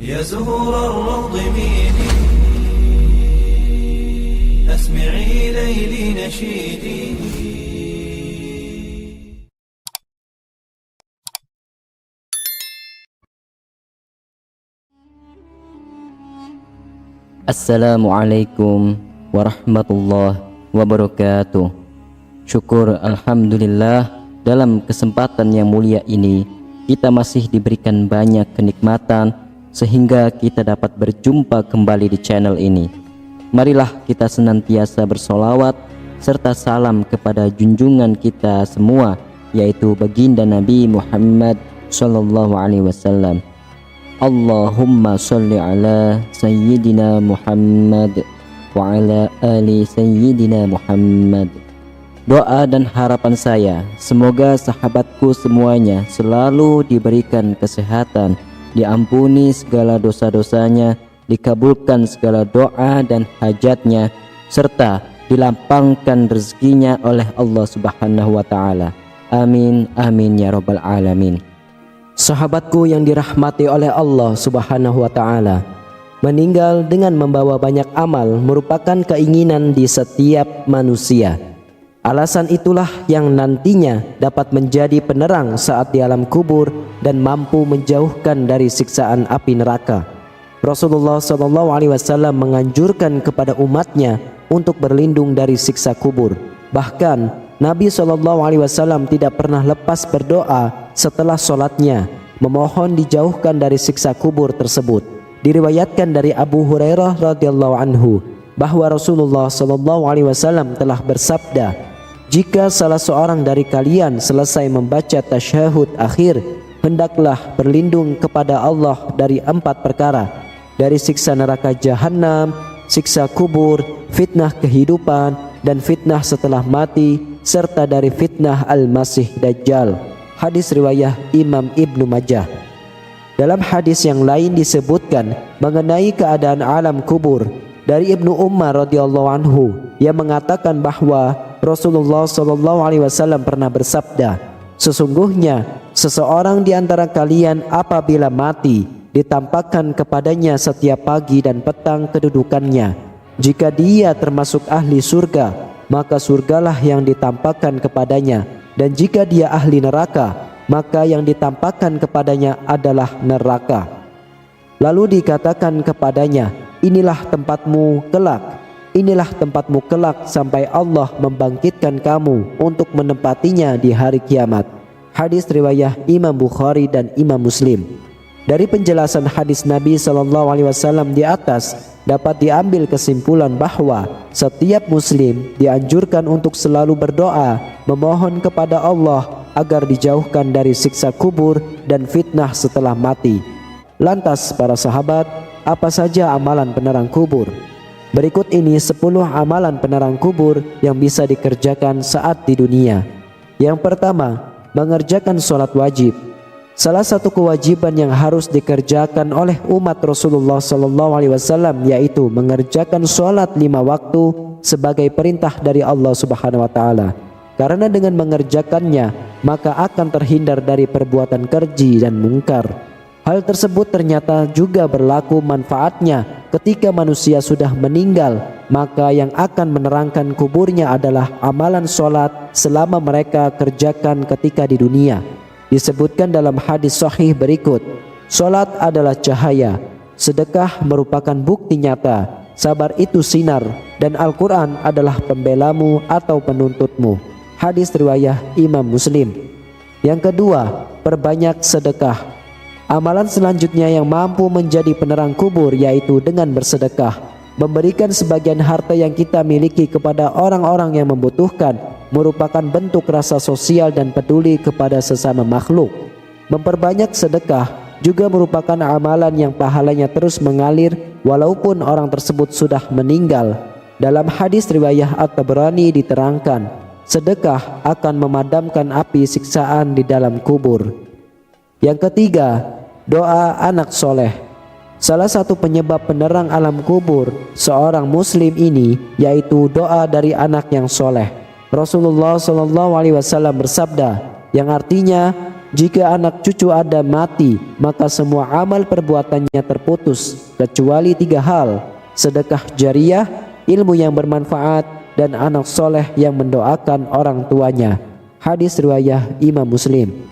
يا زهور الروض ميدي أسمعي ليلي نشيدي. Assalamualaikum warahmatullahi wabarakatuh. Syukur alhamdulillah, dalam kesempatan yang mulia ini kita masih diberikan banyak kenikmatan sehingga kita dapat berjumpa kembali di channel ini. Marilah kita senantiasa bersolawat serta salam kepada junjungan kita semua, yaitu baginda Nabi Muhammad sallallahu alaihi wasallam. Allahumma sholli ala sayyidina Muhammad wa ala ali sayyidina Muhammad. Doa dan harapan saya, semoga sahabatku semuanya selalu diberikan kesehatan, diampuni segala dosa-dosanya, dikabulkan segala doa dan hajatnya, serta dilapangkan rezekinya oleh Allah Subhanahu wa ta'ala. Amin, amin ya rabbal alamin. Sahabatku yang dirahmati oleh Allah Subhanahu wa ta'ala, meninggal dengan membawa banyak amal merupakan keinginan di setiap manusia. Alasan itulah yang nantinya dapat menjadi penerang saat di alam kubur dan mampu menjauhkan dari siksaan api neraka. Rasulullah SAW menganjurkan kepada umatnya untuk berlindung dari siksa kubur. Bahkan Nabi SAW tidak pernah lepas berdoa setelah sholatnya, memohon dijauhkan dari siksa kubur tersebut. Diriwayatkan dari Abu Hurairah radhiyallahu anhu bahwa Rasulullah SAW telah bersabda, jika salah seorang dari kalian selesai membaca tasyahud akhir, hendaklah berlindung kepada Allah dari 4 perkara, dari siksa neraka jahanam, siksa kubur, fitnah kehidupan, dan fitnah setelah mati, serta dari fitnah Al-Masih Dajjal. Hadis riwayah Imam Ibnu Majah. Dalam hadis yang lain disebutkan mengenai keadaan alam kubur dari Ibnu Umar radhiyallahu anhu, yang mengatakan bahwa Rasulullah SAW pernah bersabda, sesungguhnya seseorang di antara kalian apabila mati ditampakkan kepadanya setiap pagi dan petang kedudukannya. Jika dia termasuk ahli surga, maka surgalah yang ditampakkan kepadanya, dan jika dia ahli neraka, maka yang ditampakkan kepadanya adalah neraka. Lalu dikatakan kepadanya, inilah tempatmu kelak, inilah tempatmu kelak sampai Allah membangkitkan kamu untuk menempatinya di hari kiamat. Hadis riwayah Imam Bukhari dan Imam Muslim. Dari penjelasan hadis Nabi SAW di atas dapat diambil kesimpulan bahwa setiap muslim dianjurkan untuk selalu berdoa memohon kepada Allah agar dijauhkan dari siksa kubur dan fitnah setelah mati. Lantas para sahabat, apa saja amalan penerang kubur? Berikut ini 10 amalan penerang kubur yang bisa dikerjakan saat di dunia. Yang pertama, mengerjakan sholat wajib. Salah satu kewajiban yang harus dikerjakan oleh umat Rasulullah SAW yaitu mengerjakan sholat 5 waktu sebagai perintah dari Allah Subhanahu wa ta'ala. Karena dengan mengerjakannya maka akan terhindar dari perbuatan keji dan mungkar. Hal tersebut ternyata juga berlaku manfaatnya ketika manusia sudah meninggal, maka yang akan menerangkan kuburnya adalah amalan sholat selama mereka kerjakan ketika di dunia. Disebutkan dalam hadis sahih berikut, sholat adalah cahaya, sedekah merupakan bukti nyata, sabar itu sinar, dan Al-Quran adalah pembelamu atau penuntutmu. Hadis riwayah Imam Muslim. Yang kedua, perbanyak sedekah. Amalan selanjutnya yang mampu menjadi penerang kubur yaitu dengan bersedekah, memberikan sebagian harta yang kita miliki kepada orang-orang yang membutuhkan, merupakan bentuk rasa sosial dan peduli kepada sesama makhluk. Memperbanyak sedekah juga merupakan amalan yang pahalanya terus mengalir walaupun orang tersebut sudah meninggal. Dalam hadis riwayah At-Tabrani diterangkan, sedekah akan memadamkan api siksaan di dalam kubur. Yang ketiga, doa anak soleh. Salah satu penyebab penerang alam kubur seorang muslim ini yaitu doa dari anak yang soleh. Rasulullah SAW bersabda, yang artinya Jika anak cucu Adam mati, maka semua amal perbuatannya terputus, kecuali 3 hal: sedekah jariah, ilmu yang bermanfaat, dan anak soleh yang mendoakan orang tuanya. Hadis riwayat Imam Muslim.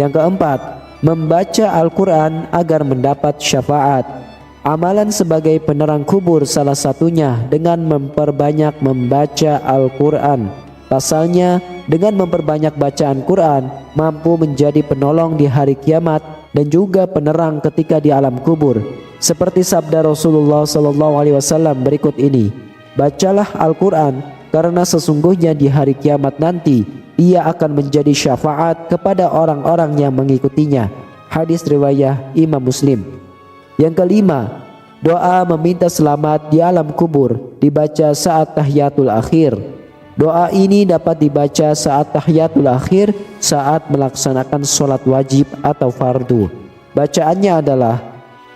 Yang keempat, membaca Al-Quran agar mendapat syafaat. Amalan sebagai penerang kubur salah satunya dengan memperbanyak membaca Al-Quran. Pasalnya, dengan memperbanyak bacaan Quran mampu menjadi penolong di hari kiamat dan juga penerang ketika di alam kubur. Seperti sabda Rasulullah SAW berikut ini, bacalah Al-Quran karena sesungguhnya di hari kiamat nanti ia akan menjadi syafaat kepada orang-orang yang mengikutinya. Hadis riwayat Imam Muslim. Yang kelima, doa meminta selamat di alam kubur dibaca saat tahiyatul akhir. Doa ini dapat dibaca saat tahiyatul akhir saat melaksanakan sholat wajib atau fardu. Bacaannya adalah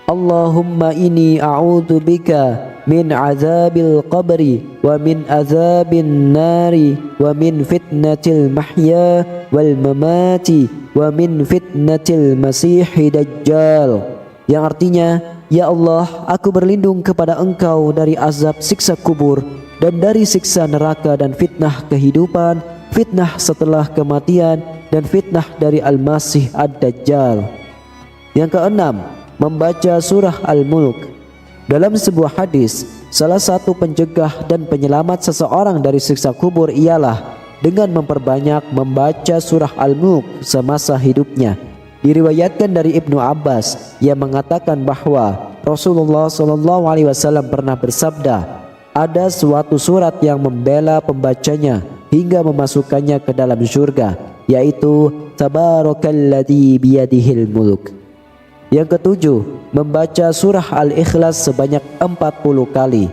Allahumma inni a'udzubika min azabil qabri wa min azabin nari wa min fitnatil mahya wal mamati wa min fitnatil masihi dajjal. Yang artinya, ya Allah, aku berlindung kepada Engkau dari azab siksa kubur dan dari siksa neraka dan fitnah kehidupan, fitnah setelah kematian, dan fitnah dari Al-Masih Ad-Dajjal. Yang keenam, membaca surah Al-Mulk. Dalam sebuah hadis, salah satu pencegah dan penyelamat seseorang dari siksa kubur ialah dengan memperbanyak membaca surah Al-Mulk semasa hidupnya. Diriwayatkan dari Ibnu Abbas yang mengatakan bahwa Rasulullah SAW pernah bersabda, ada suatu surat yang membela pembacanya hingga memasukkannya ke dalam surga, yaitu Tabarakalladzi biyadihil mulk. Yang ketujuh, membaca surah Al-Ikhlas sebanyak 40 kali.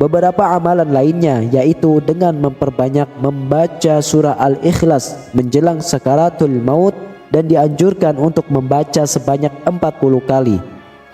Beberapa amalan lainnya yaitu dengan memperbanyak membaca surah Al-Ikhlas menjelang sakaratul maut dan dianjurkan untuk membaca sebanyak 40 kali.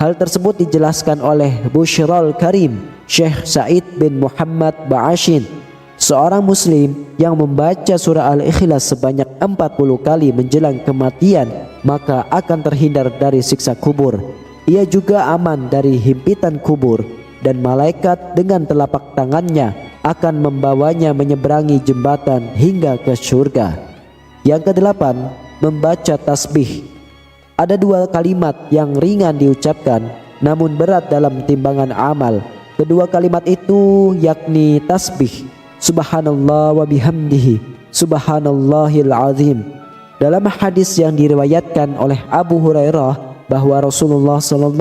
Hal tersebut dijelaskan oleh Bushrul Karim, Syekh Said bin Muhammad Ba'ashin, seorang muslim yang membaca surah Al-Ikhlas sebanyak 40 kali menjelang kematian, maka akan terhindar dari siksa kubur. Ia juga aman dari himpitan kubur, dan malaikat dengan telapak tangannya akan membawanya menyeberangi jembatan hingga ke surga. Yang kedelapan, membaca tasbih. Ada 2 kalimat yang ringan diucapkan namun berat dalam timbangan amal. Kedua kalimat itu yakni tasbih, subhanallah wa bihamdihi, subhanallahil azim. Dalam hadis yang diriwayatkan oleh Abu Hurairah bahwa Rasulullah SAW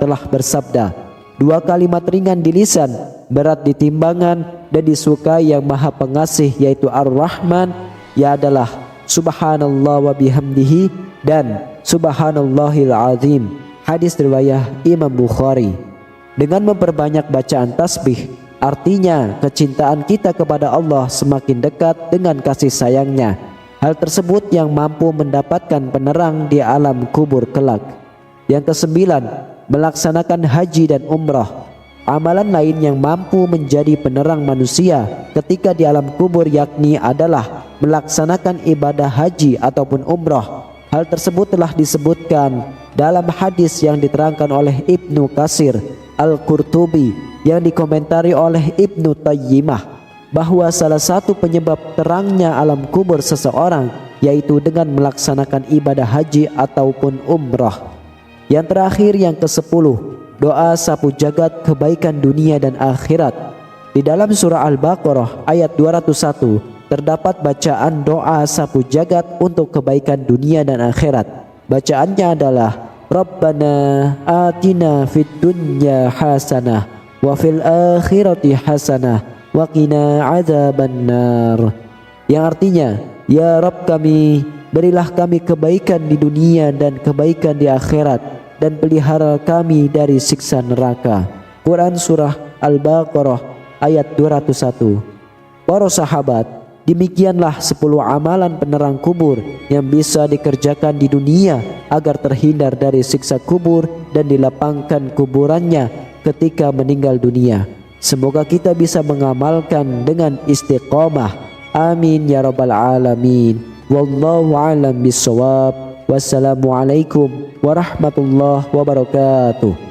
telah bersabda, 2 kalimat ringan di lisan, berat di timbangan, dan disukai yang maha pengasih yaitu Ar-Rahman, ya adalah subhanallah wa bihamdihi dan subhanallahil azim. Hadis riwayat Imam Bukhari. Dengan memperbanyak bacaan tasbih, artinya kecintaan kita kepada Allah semakin dekat dengan kasih sayangnya. Hal tersebut yang mampu mendapatkan penerang di alam kubur kelak. Yang kesembilan, melaksanakan haji dan umrah. Amalan lain yang mampu menjadi penerang manusia ketika di alam kubur yakni adalah melaksanakan ibadah haji ataupun umrah. Hal tersebut telah disebutkan dalam hadis yang diterangkan oleh Ibnu Katsir Al-Qurtubi yang dikomentari oleh Ibnu Taymiyah bahwa salah satu penyebab terangnya alam kubur seseorang yaitu dengan melaksanakan ibadah haji ataupun umrah. Yang terakhir, yang ke-10, doa sapu jagat kebaikan dunia dan akhirat. Di dalam surah Al-Baqarah ayat 201 terdapat bacaan doa sapu jagat untuk kebaikan dunia dan akhirat. Bacaannya adalah Rabbana atina fid dunya hasanah wa fil akhirati hasanah wa qina adzabannar. Yang artinya, ya Rabb kami, berilah kami kebaikan di dunia dan kebaikan di akhirat, dan pelihara kami dari siksa neraka. Quran surah Al-Baqarah ayat 201. Para sahabat, demikianlah 10 amalan penerang kubur yang bisa dikerjakan di dunia agar terhindar dari siksa kubur dan dilapangkan kuburannya ketika meninggal dunia. Semoga kita bisa mengamalkan dengan istiqomah. Amin ya rabbal alamin. Wallahu a'lam bishawab. Wassalamualaikum warahmatullahi wabarakatuh.